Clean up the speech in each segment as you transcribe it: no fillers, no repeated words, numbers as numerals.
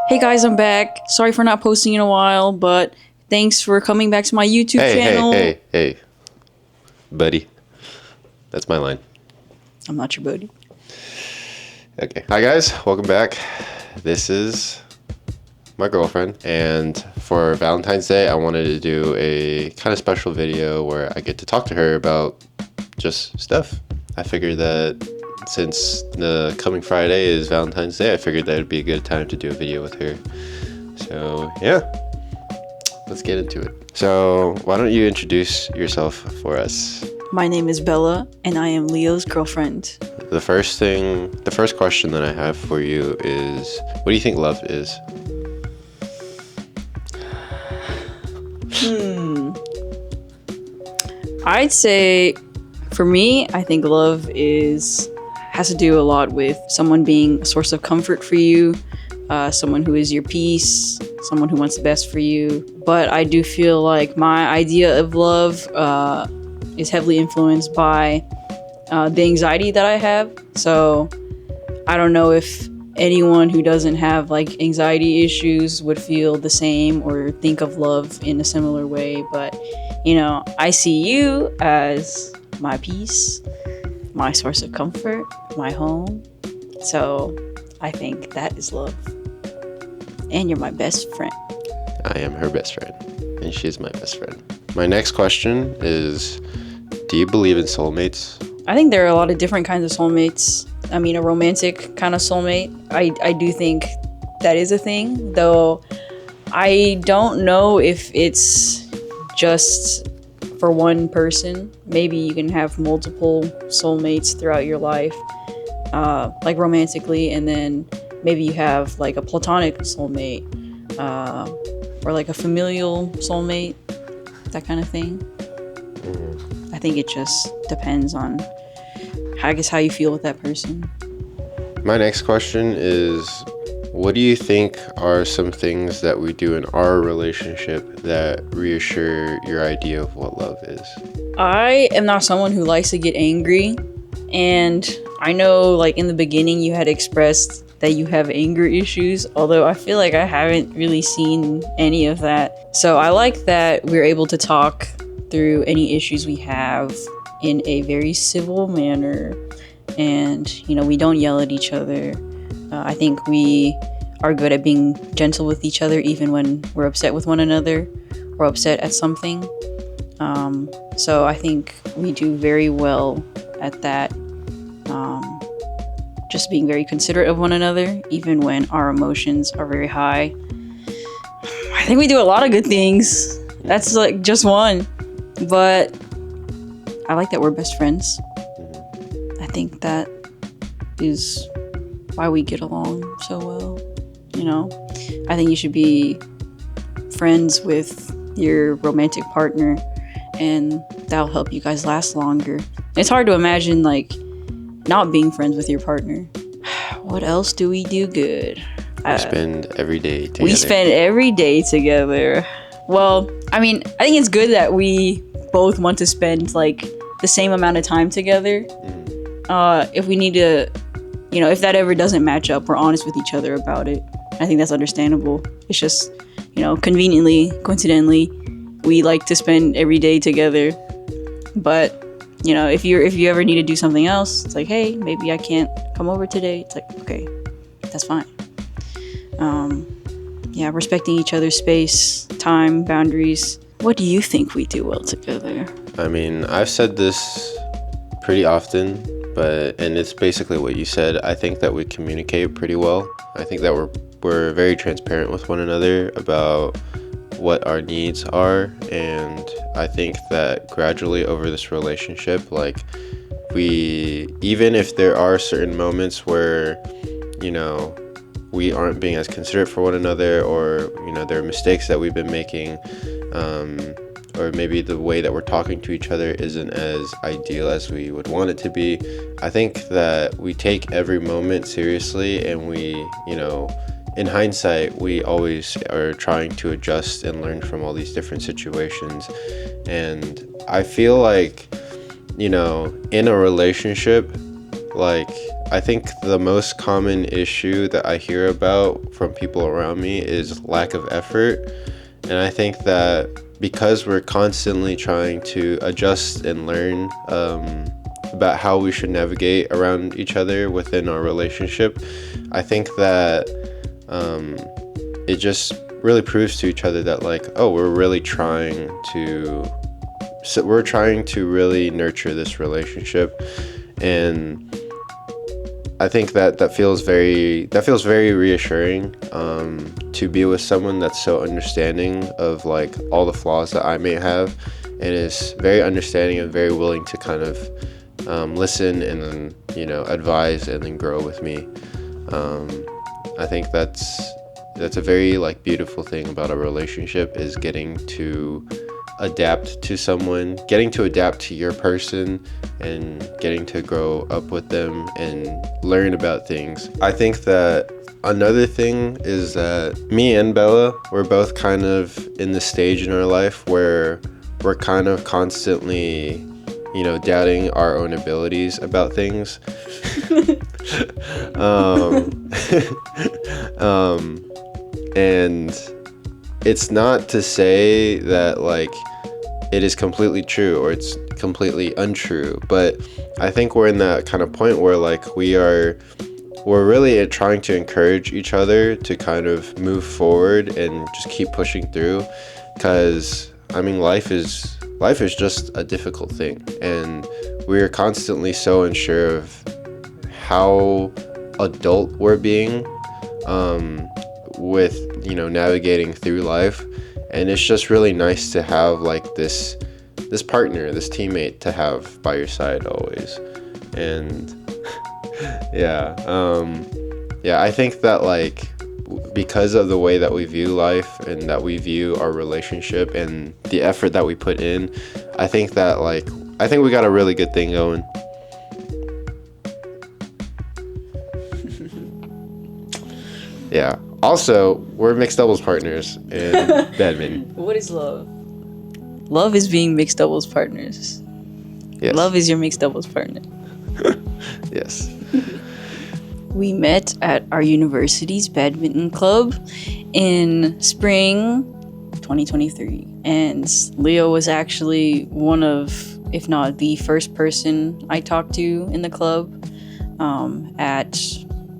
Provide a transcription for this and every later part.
Hey guys, I'm back. Sorry for not posting in a while, but thanks for coming back to my YouTube channel. Hey, buddy. That's my line. I'm not your buddy. Okay. Hi guys, welcome back. This is my girlfriend, and for Valentine's Day, I wanted to do a kind of special video where I get to talk to her about just stuff. I figured that since the coming Friday is Valentine's Day, I figured that would be a good time to do a video with her. So yeah, let's get into it. So why don't you introduce yourself for us? My name is Bella, and I am Leo's girlfriend. The first question that I have for you is, what do you think love is? I'd say, for me, I think love has to do a lot with someone being a source of comfort for you, someone who is your peace, someone who wants the best for you. But I do feel like my idea of love is heavily influenced by the anxiety that I have. So I don't know if anyone who doesn't have like anxiety issues would feel the same or think of love in a similar way. But I see you as my peace, my source of comfort, my home. So I think that is love. And you're my best friend. I am her best friend, and she's my best friend. My next question is, do you believe in soulmates? I think there are a lot of different kinds of soulmates. I mean, a romantic kind of soulmate, I do think that is a thing, though I don't know if it's just for one person. Maybe you can have multiple soulmates throughout your life, like romantically, and then maybe you have like a platonic soulmate, or like a familial soulmate, that kind of thing. I think it just depends on, I guess, how you feel with that person. My next question is, what do you think are some things that we do in our relationship that reassure your idea of what love is? I am not someone who likes to get angry, and I know like in the beginning you had expressed that you have anger issues, although I feel like I haven't really seen any of that. So I like that we're able to talk through any issues we have in a very civil manner, and we don't yell at each other. I think we are good at being gentle with each other even when we're upset with one another or upset at something. So I think we do very well at that, just being very considerate of one another even when our emotions are very high. I think we do a lot of good things. That's like just one, but I like that we're best friends. I think that is why we get along so well. I think you should be friends with your romantic partner, and that'll help you guys last longer. It's hard to imagine like not being friends with your partner. What else do we do good? We spend every day together. We spend every day together. Well, I mean, I think it's good that we both want to spend like the same amount of time together. If we need to, if that ever doesn't match up, we're honest with each other about it. I think that's understandable. It's just, coincidentally, we like to spend every day together. But, if you ever need to do something else, it's like, hey, maybe I can't come over today. It's like, okay, that's fine. Respecting each other's space, time, boundaries. What do you think we do well together? I mean, I've said this pretty often, and it's basically what you said. I think that we communicate pretty well. I think that we're very transparent with one another about what our needs are, and I think that gradually over this relationship, like, even if there are certain moments where we aren't being as considerate for one another, or there are mistakes that we've been making, or maybe the way that we're talking to each other isn't as ideal as we would want it to be. I think that we take every moment seriously, and we, in hindsight, we always are trying to adjust and learn from all these different situations. And I feel like, in a relationship, like, I think the most common issue that I hear about from people around me is lack of effort. And I think that because we're constantly trying to adjust and learn about how we should navigate around each other within our relationship, I think that it just really proves to each other that, like, oh, we're trying to really nurture this relationship. And I think that feels very reassuring, to be with someone that's so understanding of like all the flaws that I may have, and is very understanding and very willing to kind of listen and then, you know, advise and then grow with me. I think that's a very like beautiful thing about a relationship, is getting to adapt to someone, getting to adapt to your person, and getting to grow up with them and learn about things. I think that another thing is that me and Bella, we're both kind of in the stage in our life where we're kind of constantly, you know, doubting our own abilities about things. And it's not to say that like it is completely true or it's completely untrue, but I think we're in that kind of point where like we're really trying to encourage each other to kind of move forward and just keep pushing through, because I mean life is just a difficult thing, and we're constantly so unsure of how adult we're being, with, you know, navigating through life. And it's just really nice to have like this partner, this teammate to have by your side always. And yeah, I think that like because of the way that we view life and that we view our relationship and the effort that we put in, I think we got a really good thing going. Yeah. Also, we're mixed doubles partners in badminton. What is love? Love is being mixed doubles partners. Yes. Love is your mixed doubles partner. Yes. We met at our university's badminton club in spring 2023. And Leo was actually one of, if not the first person I talked to in the club, at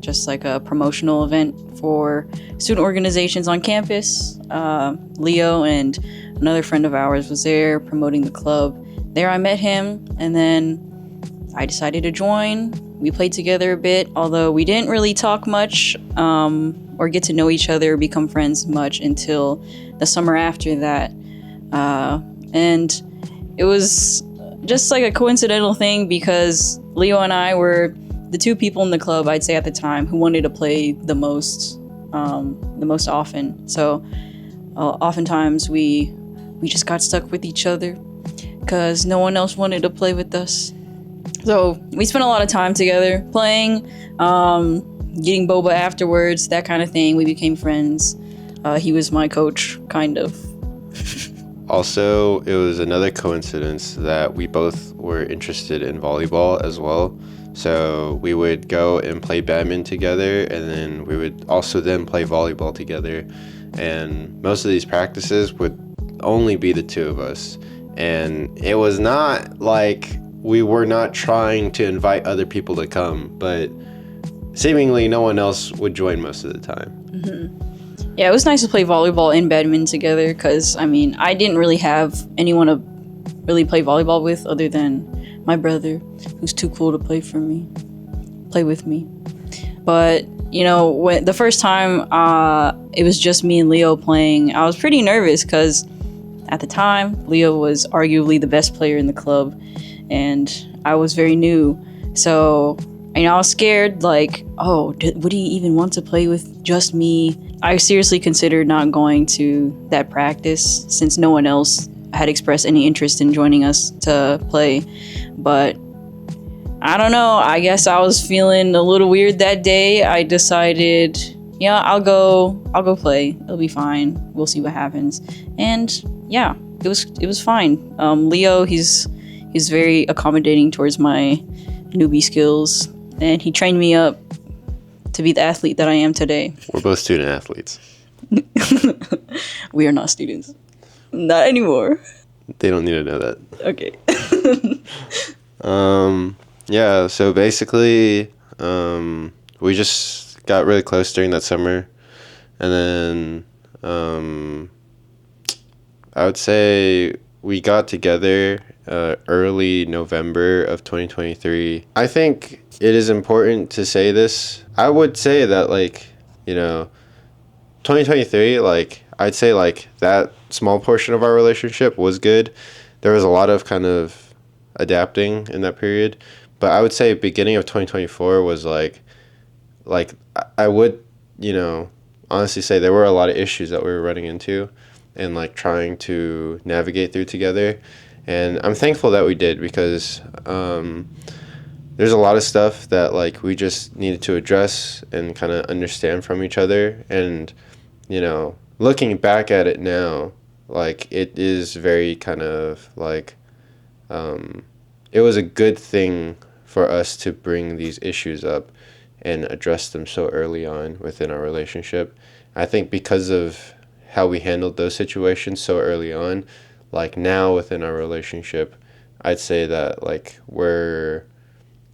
just like a promotional event for student organizations on campus. Leo and another friend of ours was there promoting the club. There I met him, and then I decided to join. We played together a bit, although we didn't really talk much or get to know each other or become friends much until the summer after that. And it was just like a coincidental thing because Leo and I were the two people in the club, I'd say at the time, who wanted to play the most often. So oftentimes we just got stuck with each other because no one else wanted to play with us. So we spent a lot of time together playing, getting boba afterwards, that kind of thing. We became friends. He was my coach, kind of. Also, it was another coincidence that we both were interested in volleyball as well. So we would go and play badminton together, and then we would also then play volleyball together. And most of these practices would only be the two of us. And it was not like we were not trying to invite other people to come, but seemingly no one else would join most of the time. Mm-hmm. Yeah, it was nice to play volleyball and badminton together because, I mean, I didn't really have anyone to really play volleyball with other than my brother, who's too cool to play with me. But, you know, when the first time it was just me and Leo playing, I was pretty nervous because at the time, Leo was arguably the best player in the club, and I was very new. So, you know, I was scared, like, would he even want to play with just me? I seriously considered not going to that practice since no one else had expressed any interest in joining us to play. But I don't know, I guess I was feeling a little weird that day. I decided, yeah, I'll go play. It'll be fine. We'll see what happens. And yeah, it was fine. Leo, he's very accommodating towards my newbie skills. and he trained me up to be the athlete that I am today. We're both student athletes. We are not students. Not anymore. They don't need to know that. Okay. Yeah, so basically, we just got really close during that summer. And then, I would say we got together early November of 2023. I think it is important to say this. I would say that, like, 2023, like, I'd say, like, that small portion of our relationship was good. There was a lot of kind of adapting in that period. But I would say beginning of 2024 was, like I would, honestly say there were a lot of issues that we were running into and, like, trying to navigate through together. And I'm thankful that we did, because there's a lot of stuff that, like, we just needed to address and kind of understand from each other. And, looking back at it now, like, it is very kind of, like, it was a good thing for us to bring these issues up and address them so early on within our relationship. I think because of how we handled those situations so early on, like, now within our relationship, I'd say that, like, we're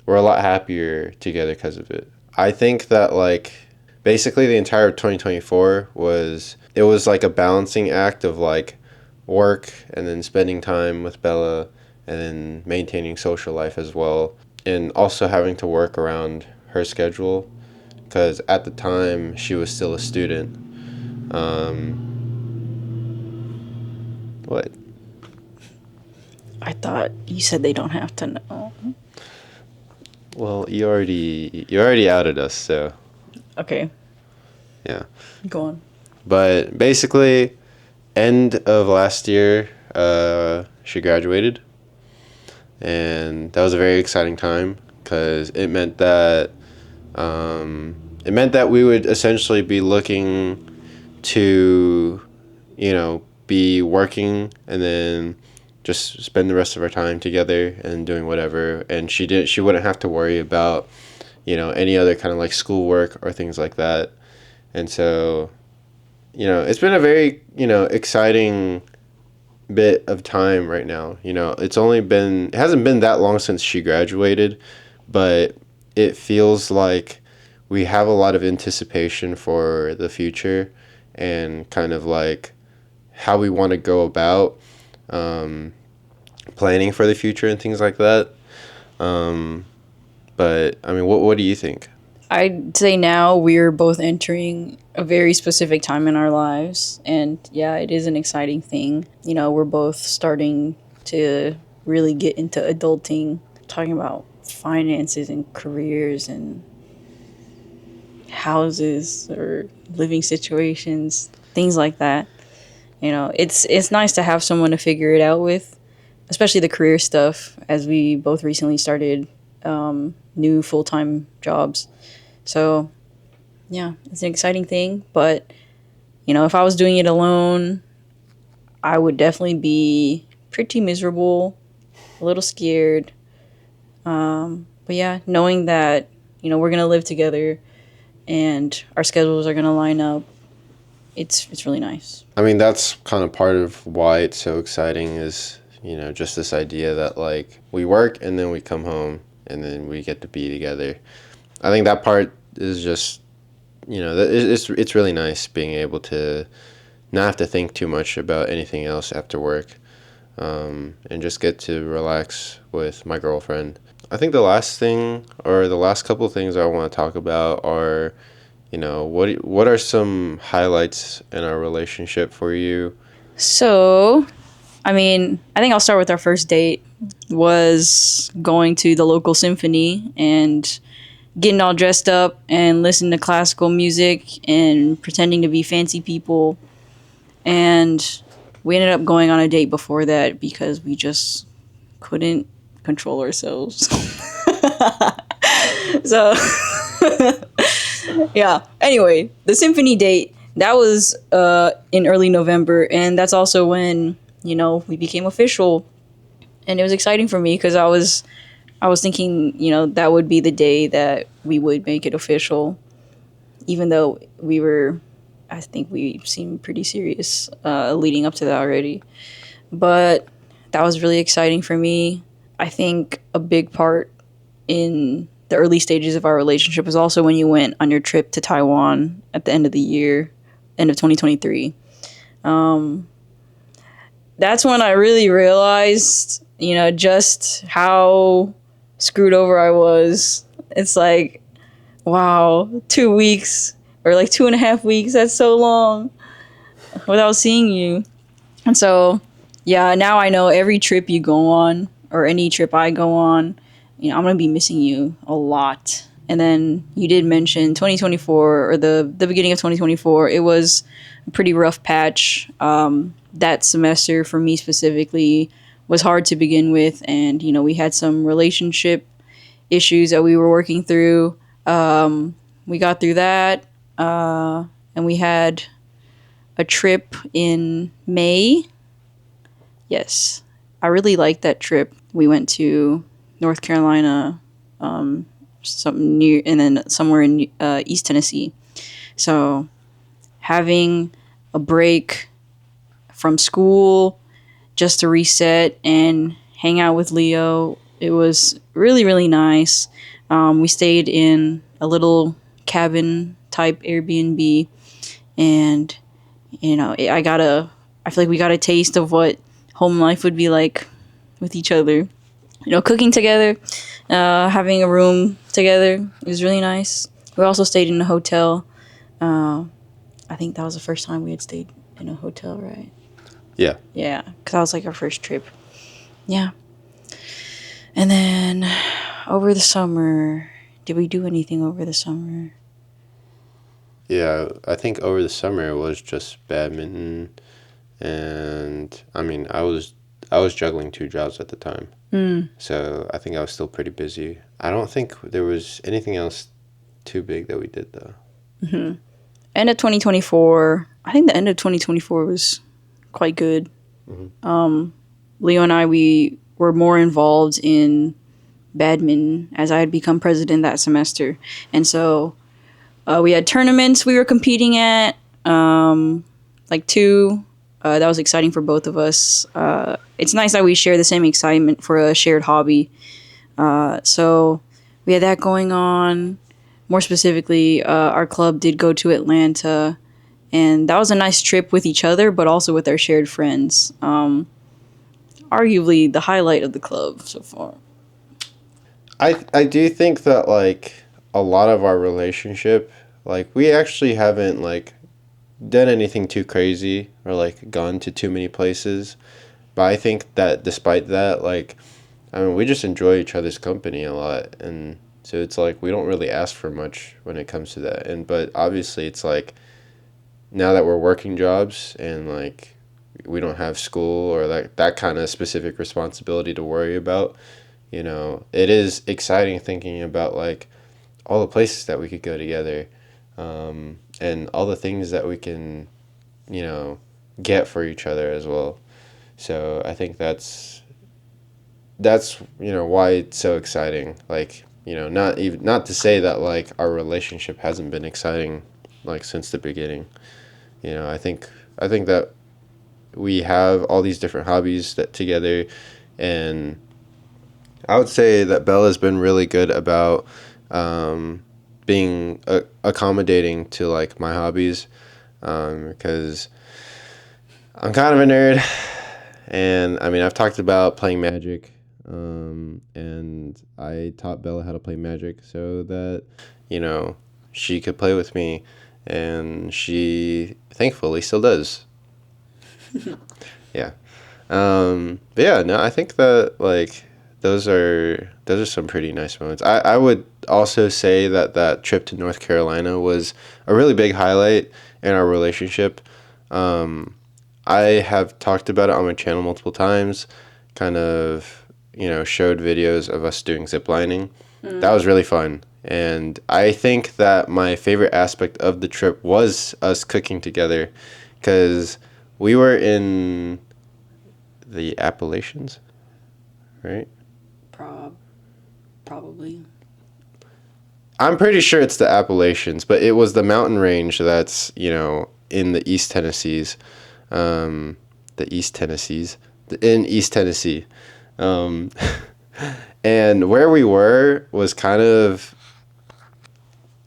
a lot happier together because of it. I think that, like, basically the entire 2024 was like a balancing act of, like, work and then spending time with Bella and then maintaining social life as well, and also having to work around her schedule, because at the time she was still a student. What? I thought you said they don't have to know. Well, you already outed us, so Okay. yeah. Go on. But basically, end of last year, she graduated, and that was a very exciting time, because it meant that we would essentially be looking to, be working and then just spend the rest of our time together and doing whatever. And she wouldn't have to worry about, any other kind of, like, schoolwork or things like that. And so, it's been a very, exciting bit of time right now. It hasn't been that long since she graduated, but it feels like we have a lot of anticipation for the future and kind of, like, how we want to go about planning for the future and things like that. But I mean, what do you think? I'd say now we're both entering a very specific time in our lives, and yeah, it is an exciting thing. We're both starting to really get into adulting, talking about finances and careers and houses or living situations, things like that. It's nice to have someone to figure it out with, especially the career stuff, as we both recently started new full-time jobs. So, yeah, it's an exciting thing. But, if I was doing it alone, I would definitely be pretty miserable, a little scared. But yeah, knowing that, we're going to live together and our schedules are going to line up, it's really nice. I mean, that's kind of part of why it's so exciting is, just this idea that, like, we work and then we come home and then we get to be together. I think that part is just, it's really nice being able to not have to think too much about anything else after work, and just get to relax with my girlfriend. I think the last couple of things I want to talk about are, what are some highlights in our relationship for you? So, I mean, I think I'll start with our first date was going to the local symphony and getting all dressed up and listening to classical music and pretending to be fancy people. And we ended up going on a date before that because we just couldn't control ourselves. So, yeah. Anyway, the symphony date, that was in early November. And that's also when, we became official. And it was exciting for me because I was I was thinking, that would be the day that we would make it official, even though I think we seemed pretty serious leading up to that already. But that was really exciting for me. I think a big part in the early stages of our relationship was also when you went on your trip to Taiwan at the end of the year, end of 2023. That's when I really realized, just how screwed over I was. It's like, wow, 2 weeks or like 2.5 weeks, that's so long without seeing you. And so, yeah, now I know every trip you go on or any trip I go on, I'm going to be missing you a lot. And then you did mention 2024 or the beginning of 2024, it was a pretty rough patch. That semester for me specifically was hard to begin with. And, we had some relationship issues that we were working through. We got through that. And we had a trip in May. Yes, I really liked that trip. We went to North Carolina, something near, and then somewhere in East Tennessee. So having a break from school just to reset and hang out with Leo, it was really, really nice. We stayed in a little cabin type Airbnb, and I feel like we got a taste of what home life would be like with each other. Cooking together, having a room together. It was really nice. We also stayed in a hotel. I think that was the first time we had stayed in a hotel, right? Yeah. Yeah, because that was like our first trip. Yeah. And then over the summer, did we do anything over the summer? Yeah, I think over the summer it was just badminton, and I mean, I was juggling two jobs at the time. So I think I was still pretty busy. I don't think there was anything else too big that we did though. End of 2024. I think the end of 2024 was quite good. Leo and I, we were more involved in badminton as I had become president that semester. And so we had tournaments we were competing at, like two. That was exciting for both of us. It's nice that we share the same excitement for a shared hobby. So we had that going on. More specifically, our club did go to Atlanta, and that was a nice trip with each other, but also with our shared friends. Arguably the highlight of the club so far. I do think that like a lot of our relationship, like we actually haven't like done anything too crazy or like gone to too many places. But I think that despite that, like I mean, we just enjoy each other's company a lot, and so it's like we don't really ask for much when it comes to that. And but obviously, it's like now that we're working jobs and like we don't have school or like that kind of specific responsibility to worry about, it is exciting thinking about like all the places that we could go together, and all the things that we can, get for each other as well. So I think that's why it's so exciting. Like not to say that like our relationship hasn't been exciting like since the beginning. I think that we have all these different hobbies that together, and I would say that Bella's been really good about being accommodating to like my hobbies, because I'm kind of a nerd, and I mean I've talked about playing Magic, and I taught Bella how to play Magic so that she could play with me, and she thankfully still does. Yeah. But yeah, no, I think that like those are some pretty nice moments. I would also say that that trip to North Carolina was a really big highlight in our relationship. Um, I have talked about it on my channel multiple times, kind of, showed videos of us doing zip lining. That was really fun. And I think that my favorite aspect of the trip was us cooking together, because we were in the Appalachians, right? Prob. probably. I'm pretty sure it's the Appalachians, but it was the mountain range that's, in the East Tennessees. In East Tennessee. Um, and where we were was kind of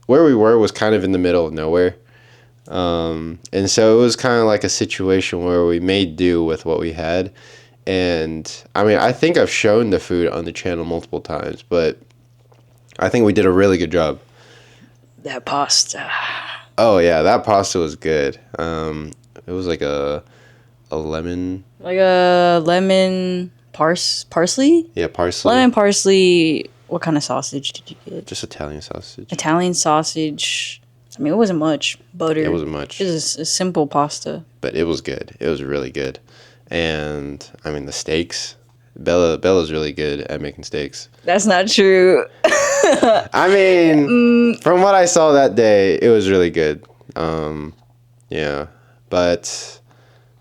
in the middle of nowhere. And so it was kind of like a situation where we made do with what we had. And I mean, I think I've shown the food on the channel multiple times, but I think we did a really good job. That pasta. Oh yeah, that pasta was good. It was like a lemon. Like a lemon parsley? Yeah, parsley. Lemon parsley. What kind of sausage did you get? Just Italian sausage. Italian sausage. I mean, it wasn't much. Butter. It wasn't much. It was a simple pasta. But it was good. It was really good. And I mean the steaks. Bella's really good at making steaks. That's not true. I mean, from what I saw that day, it was really good. Yeah, but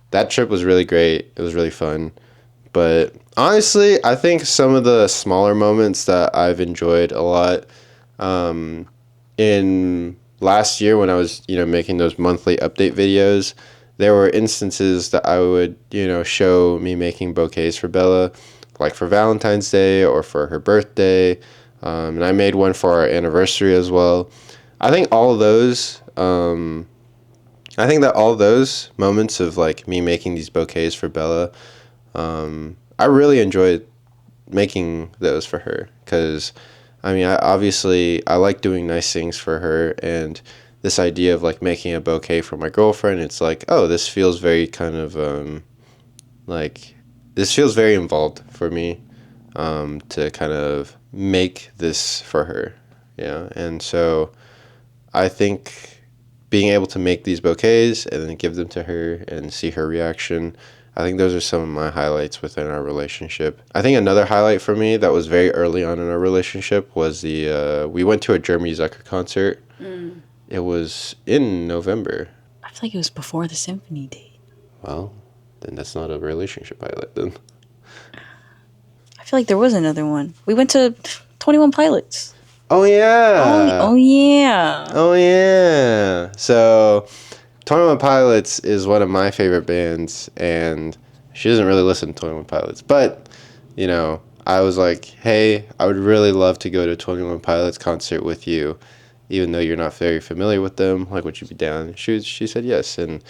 that trip was really great. It was really fun. But honestly, I think some of the smaller moments that I've enjoyed a lot, in last year when I was, making those monthly update videos, there were instances that I would, show me making bouquets for Bella, like for Valentine's Day or for her birthday. And I made one for our anniversary as well. I think all of those, I think that all those moments of like me making these bouquets for Bella, I really enjoyed making those for her because, I mean, I like doing nice things for her, and this idea of like making a bouquet for my girlfriend, it's like, oh, this feels very kind of this feels very involved for me, to kind of make this for her, yeah, and so I think being able to make these bouquets and then give them to her and see her reaction, I think those are some of my highlights within our relationship. I think another highlight for me that was very early on in our relationship was we went to a Jeremy Zucker concert. It was in November. I feel like it was before the symphony date. Well, then that's not a relationship highlight then. I feel like there was another one. We went to 21 Pilots. Oh yeah. Oh yeah. Oh yeah. So 21 Pilots is one of my favorite bands, and she doesn't really listen to 21 Pilots, but I was like, hey, I would really love to go to a 21 Pilots concert with you, even though you're not very familiar with them. Like, would you be down? She said yes, and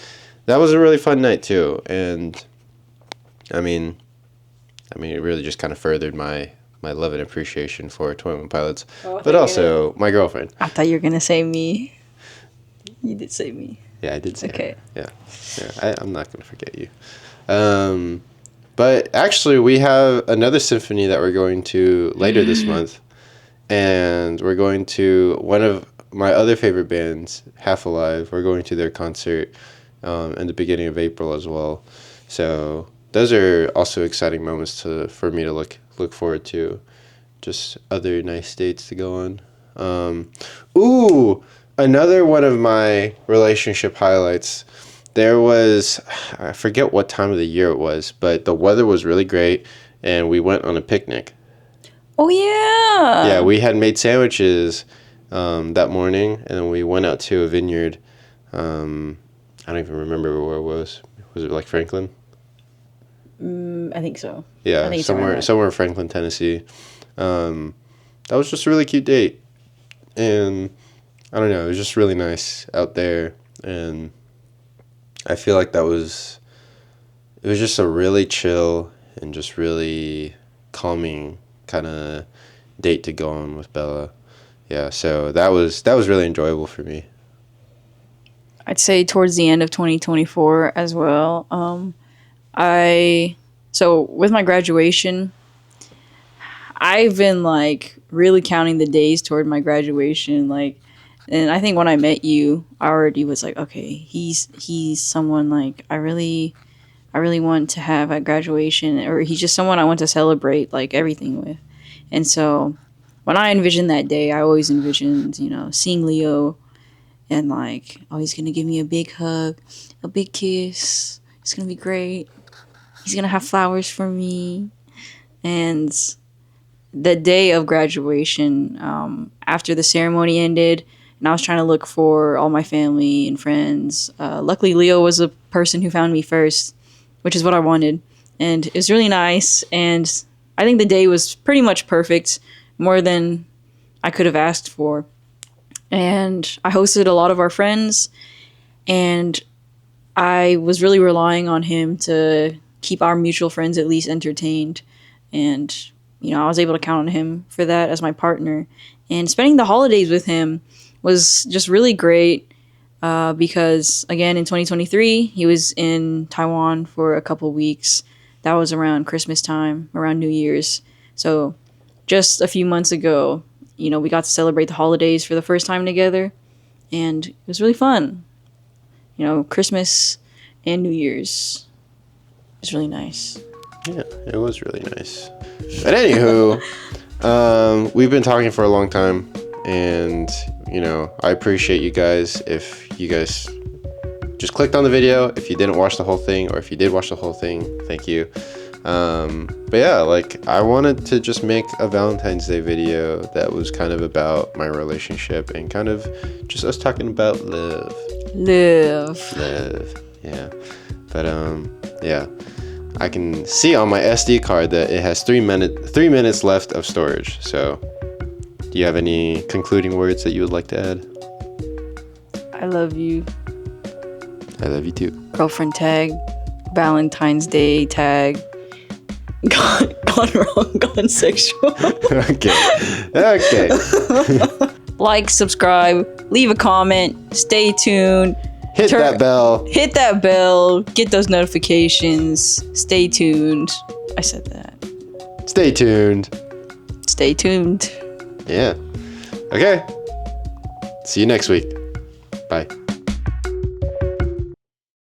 that was a really fun night too. And I mean, it really just kind of furthered my love and appreciation for 21 Pilots, but also my girlfriend. I thought you were gonna say me. You did say me. Yeah, I did say okay. Her. Yeah. I'm not gonna forget you. But actually, we have another symphony that we're going to later this month, and we're going to one of my other favorite bands, Half Alive. We're going to their concert in the beginning of April as well. So those are also exciting moments for me to look forward to. Just other nice dates to go on. Another one of my relationship highlights. I forget what time of the year it was, but the weather was really great, and we went on a picnic. Oh yeah. Yeah, we had made sandwiches that morning, and then we went out to a vineyard. I don't even remember where it was. Was it like Franklin? I think so. Yeah, somewhere in Franklin, Tennessee. That was just a really cute date, and I don't know, it was just really nice out there, and I feel like it was just a really chill and just really calming kind of date to go on with Bella. Yeah, so that was really enjoyable for me. I'd say towards the end of 2024 as well. So with my graduation, I've been like really counting the days toward my graduation, and I think when I met you, I already was like, okay, he's someone like I really want to have at graduation, or he's just someone I want to celebrate like everything with. And so when I envisioned that day, I always envisioned, seeing Leo and like, oh, he's gonna give me a big hug, a big kiss. It's gonna be great. He's gonna have flowers for me, and the day of graduation, after the ceremony ended, and I was trying to look for all my family and friends. Luckily, Leo was a person who found me first, which is what I wanted. And it was really nice. And I think the day was pretty much perfect, more than I could have asked for. And I hosted a lot of our friends, and I was really relying on him to keep our mutual friends at least entertained. And, I was able to count on him for that as my partner. And spending the holidays with him was just really great because, again, in 2023, he was in Taiwan for a couple weeks. That was around Christmas time, around New Year's. So just a few months ago, we got to celebrate the holidays for the first time together. And it was really fun. Christmas and New Year's was really nice. Yeah, it was really nice. But anywho, we've been talking for a long time, and I appreciate you guys. If you guys just clicked on the video, if you didn't watch the whole thing, or if you did watch the whole thing, thank you. But yeah, I wanted to just make a Valentine's Day video that was kind of about my relationship and kind of just us talking about love. Yeah. But yeah, I can see on my SD card that it has 3 minutes left of storage. So do you have any concluding words that you would like to add? I love you. I love you too. Girlfriend tag, Valentine's Day tag. Gone wrong, gone sexual. Okay. Like, subscribe, leave a comment, stay tuned. Hit that bell. Get those notifications. Stay tuned. I said that. Stay tuned. Stay tuned. Yeah. Okay. See you next week. Bye.